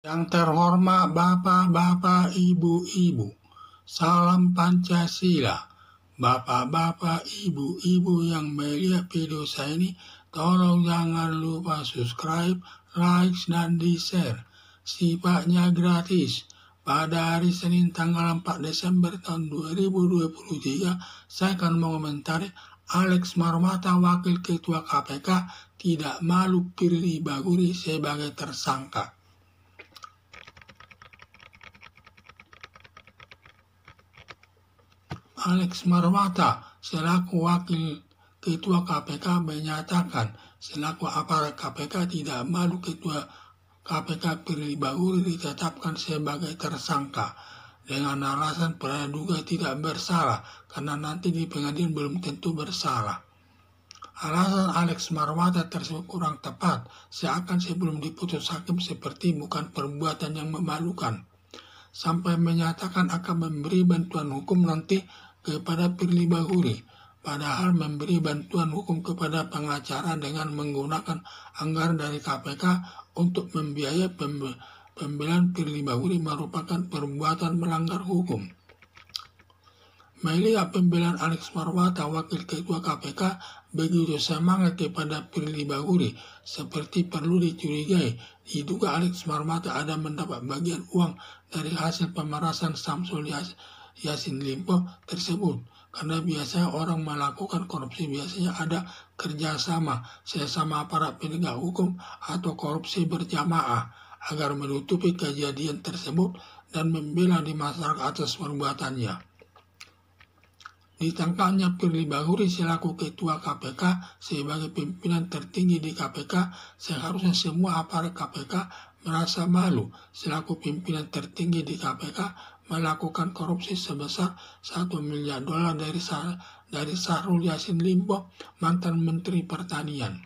Yang terhormat Bapak-Bapak, Ibu-Ibu, salam Pancasila. Bapak-bapak, ibu-ibu yang melihat video saya ini, tolong jangan lupa subscribe, like, dan di-share. Sifatnya gratis. Pada hari Senin tanggal 4 Desember tahun 2023, saya akan mengomentari Alex Marwata, Wakil Ketua KPK, tidak malu Firly Bahuri sebagai tersangka. Alex Marwata selaku Wakil Ketua KPK menyatakan selaku aparat KPK tidak malu Ketua KPK Firly Bahuri ditetapkan sebagai tersangka dengan alasan praduga tidak bersalah karena nanti di pengadilan belum tentu bersalah. Alasan Alex Marwata tersebut kurang tepat, seakan sebelum diputus hakim seperti bukan perbuatan yang memalukan, sampai menyatakan akan memberi bantuan hukum nanti kepada Firly Bahuri, padahal memberi bantuan hukum kepada pengacara dengan menggunakan anggaran dari KPK untuk membiayai pembelaan Firly Bahuri merupakan perbuatan melanggar hukum. Melihat pembelaan Alex Marwata, Wakil Ketua KPK, begitu semangat kepada Firly Bahuri, seperti perlu dicurigai, diduga Alex Marwata ada mendapat bagian uang dari hasil pemerasan Samsul Yassin Limpo tersebut. Karena biasanya orang melakukan korupsi biasanya ada kerjasama sesama aparat penegak hukum atau korupsi berjamaah agar menutupi kejadian tersebut dan membela di masyarakat atas perbuatannya. Ditangkapnya Firly Bahuri selaku Ketua KPK sebagai pimpinan tertinggi di KPK, seharusnya semua aparat KPK merasa malu selaku pimpinan tertinggi di KPK melakukan korupsi sebesar $1 miliar dari Syahrul Yassin Limpo, mantan Menteri Pertanian,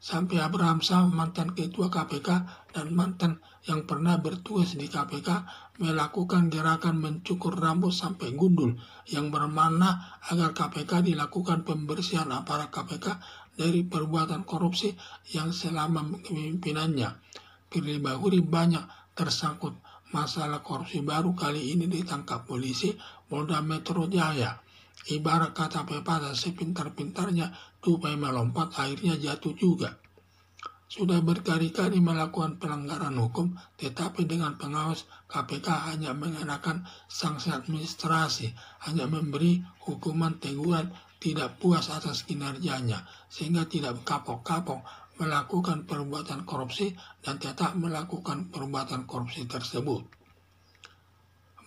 sampai Abraham Sam, mantan Ketua KPK dan mantan yang pernah bertugas di KPK, melakukan gerakan mencukur rambut sampai gundul yang bermakna agar KPK dilakukan pembersihan aparat KPK dari perbuatan korupsi yang selama kepemimpinannya. Firly Bahuri banyak tersangkut masalah korupsi, baru kali ini ditangkap polisi Polda Metro Jaya. Ibarat kata pepatah, sepintar-pintarnya tupai melompat akhirnya jatuh juga. Sudah berkali-kali melakukan pelanggaran hukum, tetapi dengan pengawas KPK hanya mengenakan sanksi administrasi, hanya memberi hukuman teguran tidak puas atas kinerjanya, sehingga tidak kapok-kapok melakukan perbuatan korupsi dan tetap melakukan perbuatan korupsi tersebut.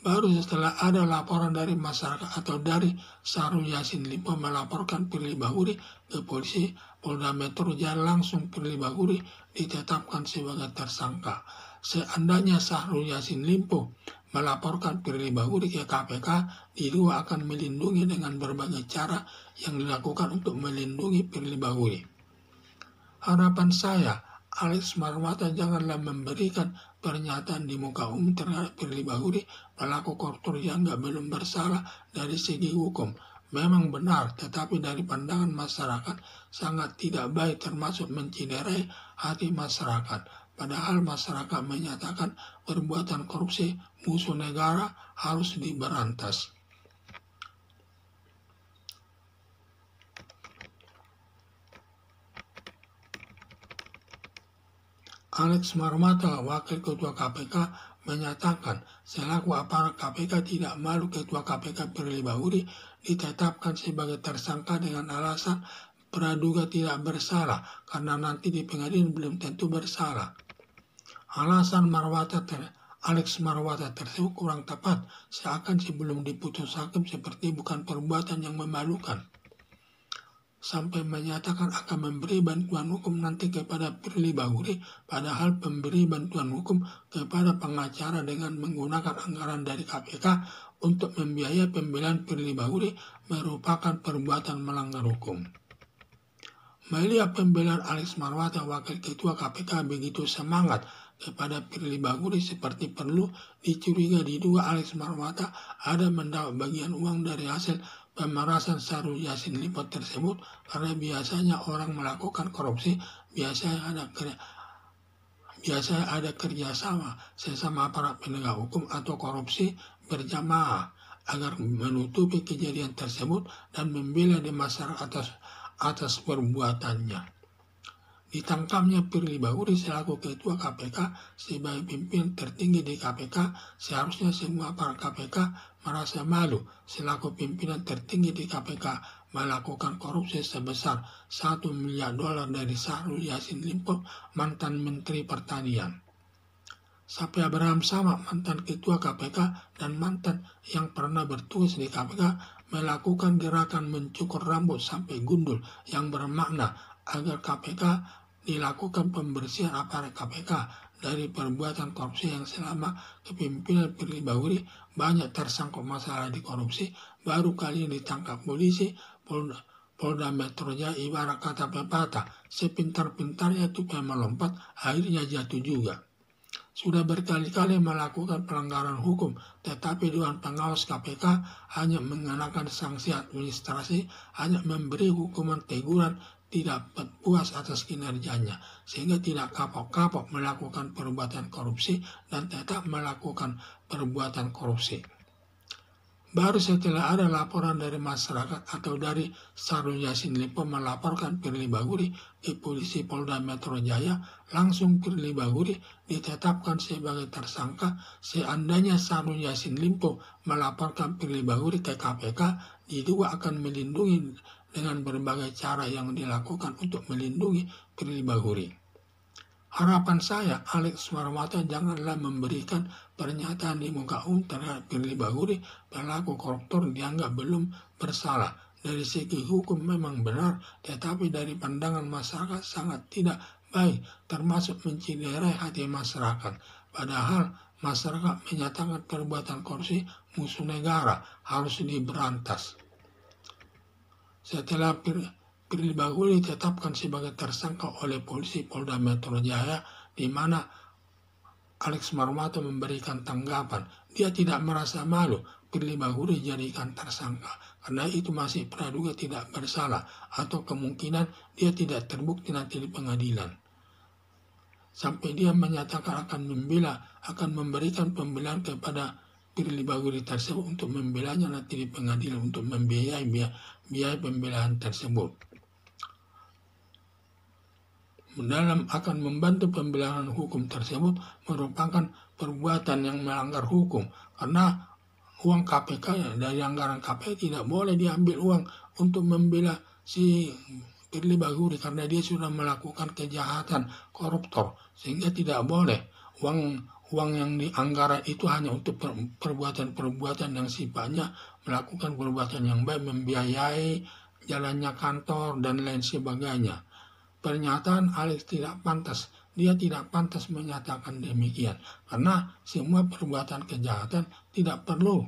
Baru setelah ada laporan dari masyarakat atau dari Syahrul Yassin Limpo melaporkan Firly Bahuri ke polisi Polda Metro Jaya, langsung Firly Bahuri ditetapkan sebagai tersangka. Seandainya Syahrul Yassin Limpo melaporkan Firly Bahuri ke KPK, diduga akan melindungi dengan berbagai cara yang dilakukan untuk melindungi Firly Bahuri. Harapan saya, Alex Marwata janganlah memberikan pernyataan di muka umum terhadap Firly Bahuri pelaku koruptor yang belum bersalah dari segi hukum. Memang benar, tetapi dari pandangan masyarakat sangat tidak baik, termasuk menciderai hati masyarakat. Padahal masyarakat menyatakan perbuatan korupsi musuh negara harus diberantas. Alex Marwata, Wakil Ketua KPK, menyatakan selaku aparat KPK tidak malu Ketua KPK Firly Bahuri ditetapkan sebagai tersangka dengan alasan praduga tidak bersalah karena nanti di pengadilan belum tentu bersalah. Alasan Alex Marwata tersebut kurang tepat, seakan sebelum diputus hakim seperti bukan perbuatan yang memalukan, sampai menyatakan akan memberi bantuan hukum nanti kepada Firly Bahuri, padahal pemberi bantuan hukum kepada pengacara dengan menggunakan anggaran dari KPK untuk membiayai pembelaan Firly Bahuri merupakan perbuatan melanggar hukum. Melihat pembelaan Alex Marwata, Wakil Ketua KPK, begitu semangat kepada Firly Bahuri, seperti perlu dicurigai, diduga Alex Marwata ada mendapat bagian uang dari hasil pemerasan Syahrul Yassin Limpo tersebut, karena biasanya orang melakukan korupsi biasanya Biasanya ada kerjasama sesama aparat penegak hukum atau korupsi berjamaah agar menutupi kejadian tersebut dan membela di masyarakat atas perbuatannya. Ditangkapnya Firly Bahuri selaku Ketua KPK sebagai pimpinan tertinggi di KPK, seharusnya semua aparat KPK merasa malu selaku pimpinan tertinggi di KPK melakukan korupsi sebesar $1 miliar dari Syahrul Yassin Limpo, mantan Menteri Pertanian. Sampai Abraham Samad, mantan Ketua KPK dan mantan yang pernah bertugas di KPK, melakukan gerakan mencukur rambut sampai gundul yang bermakna agar KPK dilakukan pembersihan aparat KPK dari perbuatan korupsi yang selama kepemimpinan Firly Bahuri banyak tersangkut masalah di korupsi. Baru kali ini ditangkap polisi Polda Metro Jaya. Ibarat kata pepatah, sepintar-pintarnya tupai melompat, akhirnya jatuh juga. Sudah berkali-kali melakukan pelanggaran hukum, tetapi Dewan Pengawas KPK hanya mengenakan sanksi administrasi, hanya memberi hukuman teguran, tidak puas atas kinerjanya, sehingga tidak kapok-kapok melakukan perbuatan korupsi dan tetap melakukan perbuatan korupsi. Baru setelah ada laporan dari masyarakat atau dari Syahrul Yassin Limpo melaporkan Firly Bahuri ke polisi Polda Metro Jaya, langsung Firly Bahuri ditetapkan sebagai tersangka. Seandainya Syahrul Yassin Limpo melaporkan Firly Bahuri ke KPK, diduga akan melindungi dengan berbagai cara yang dilakukan untuk melindungi Firly Bahuri. Harapan saya, Alex Marwata janganlah memberikan pernyataan di muka umum terhadap Firly Bahuri, pelaku koruptor dianggap belum bersalah. Dari segi hukum memang benar, tetapi dari pandangan masyarakat sangat tidak baik, termasuk menciderai hati masyarakat. Padahal masyarakat menyatakan perbuatan korupsi musuh negara harus diberantas. Setelah Firly Bahuri ditetapkan sebagai tersangka oleh polisi Polda Metro Jaya, di mana Alex Marwata memberikan tanggapan. Dia tidak merasa malu Firly Bahuri dijadikan tersangka, karena itu masih praduga tidak bersalah, atau kemungkinan dia tidak terbukti nanti di pengadilan. Sampai dia menyatakan akan memberikan pembelaan kepada Firly Bahuri tersebut untuk membelanya nanti di pengadilan, untuk membiayai biaya pembelaan tersebut. Dalam akan membantu pembelaan hukum tersebut merupakan perbuatan yang melanggar hukum, karena uang KPK dari anggaran KPK tidak boleh diambil uang untuk membela si Firly Bahuri, karena dia sudah melakukan kejahatan koruptor, sehingga tidak boleh uang yang dianggaran itu hanya untuk perbuatan-perbuatan yang sifatnya melakukan perbuatan yang baik, membiayai jalannya kantor dan lain sebagainya. Pernyataan Alex tidak pantas. Dia tidak pantas menyatakan demikian, karena semua perbuatan kejahatan tidak perlu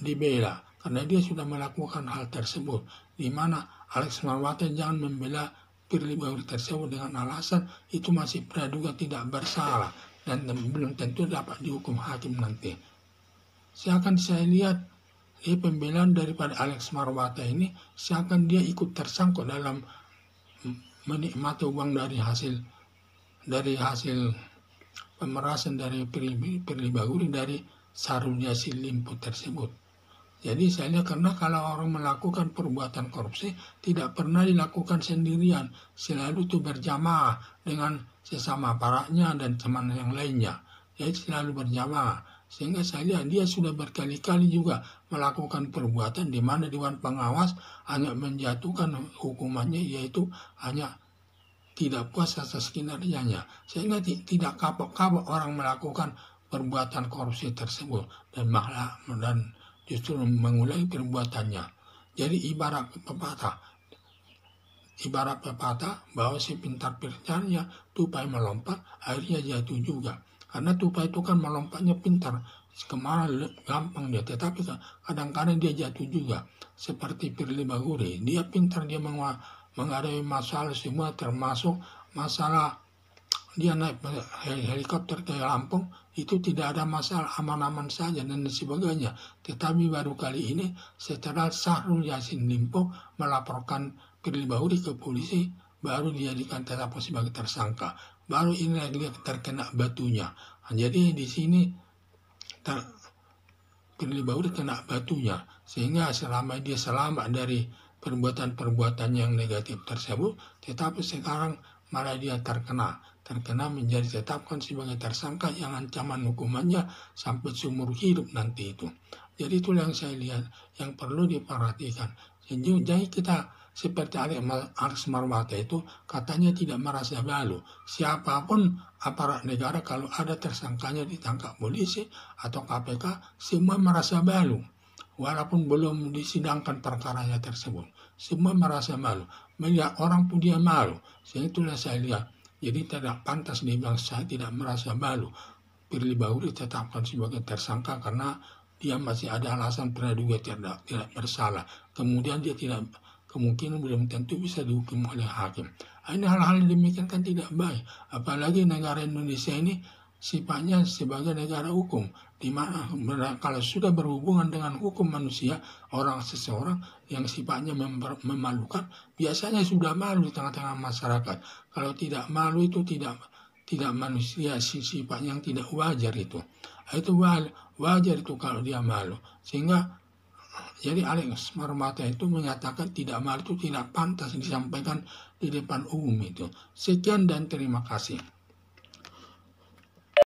dibela, karena dia sudah melakukan hal tersebut. Di mana Alex Marwata jangan membela Firly Bahuri tersebut dengan alasan itu masih praduga tidak bersalah dan belum tentu dapat dihukum hakim nanti. Seakan saya lihat di pembelaan daripada Alex Marwata ini, seakan dia ikut tersangkut dalam menikmati uang dari hasil pemerasan dari Firly Bahuri dari Syahrul Yassin Limpo tersebut. Jadi saya lihat, karena kalau orang melakukan perbuatan korupsi tidak pernah dilakukan sendirian, selalu itu berjamaah dengan sesama aparatnya dan teman yang lainnya. Jadi selalu berjamaah. Sehingga saya lihat dia sudah berkali-kali juga melakukan perbuatan di mana Dewan Pengawas hanya menjatuhkan hukumannya, yaitu hanya tidak puas atas kinerjanya. Sehingga tidak kapok-kapok orang melakukan perbuatan korupsi tersebut dan justru mengulangi perbuatannya. Jadi ibarat pepatah bahwa si pintar-pintarnya tupai melompat, akhirnya jatuh juga. Karena tupai itu kan melompatnya pintar, kemana gampang dia, tetapi kadang-kadang dia jatuh juga. Seperti Firly Bahuri, dia pintar, dia menghadapi masalah semua, termasuk masalah dia naik helikopter ke Lampung, itu tidak ada masalah, aman-aman saja dan sebagainya. Tetapi baru kali ini setelah Syahrul Yassin Limpo melaporkan Firly Bahuri ke polisi, baru dijadikan tetap sebagai tersangka. baru ini lagi dia terkena batunya. Jadi di sini Firly Bahuri kena batunya, sehingga selama dia selamat dari perbuatan-perbuatan yang negatif tersebut, tetapi sekarang malah dia terkena menjadi ditetapkan sebagai tersangka yang ancaman hukumannya sampai seumur hidup nanti itu. Jadi itu yang saya lihat yang perlu diperhatikan. Jadi kita seperti Alex Marwata itu katanya tidak merasa malu. Siapapun aparat negara kalau ada tersangkanya ditangkap polisi atau KPK, semua merasa malu. Walaupun belum disidangkan perkaranya tersebut, semua merasa malu. Melihat orang pun dia malu. Sehingga itulah saya lihat. Jadi tidak pantas dibilang saya tidak merasa malu. Firly Bahuri ditetapkan sebagai tersangka karena dia masih ada alasan praduga tidak bersalah. Kemudian dia tidak kemungkinan belum tentu bisa dihukum oleh hakim. Ini hal-hal demikian kan tidak baik. Apalagi negara Indonesia ini sifatnya sebagai negara hukum, di mana kalau sudah berhubungan dengan hukum manusia, seseorang yang sifatnya memalukan, biasanya sudah malu di tengah-tengah masyarakat. Kalau tidak malu itu tidak manusia, sifat yang tidak wajar itu. Itu wajar itu kalau dia malu. Sehingga jadi Alex Marwata itu menyatakan tidak malu itu tidak pantas disampaikan di depan umum itu. Sekian dan terima kasih.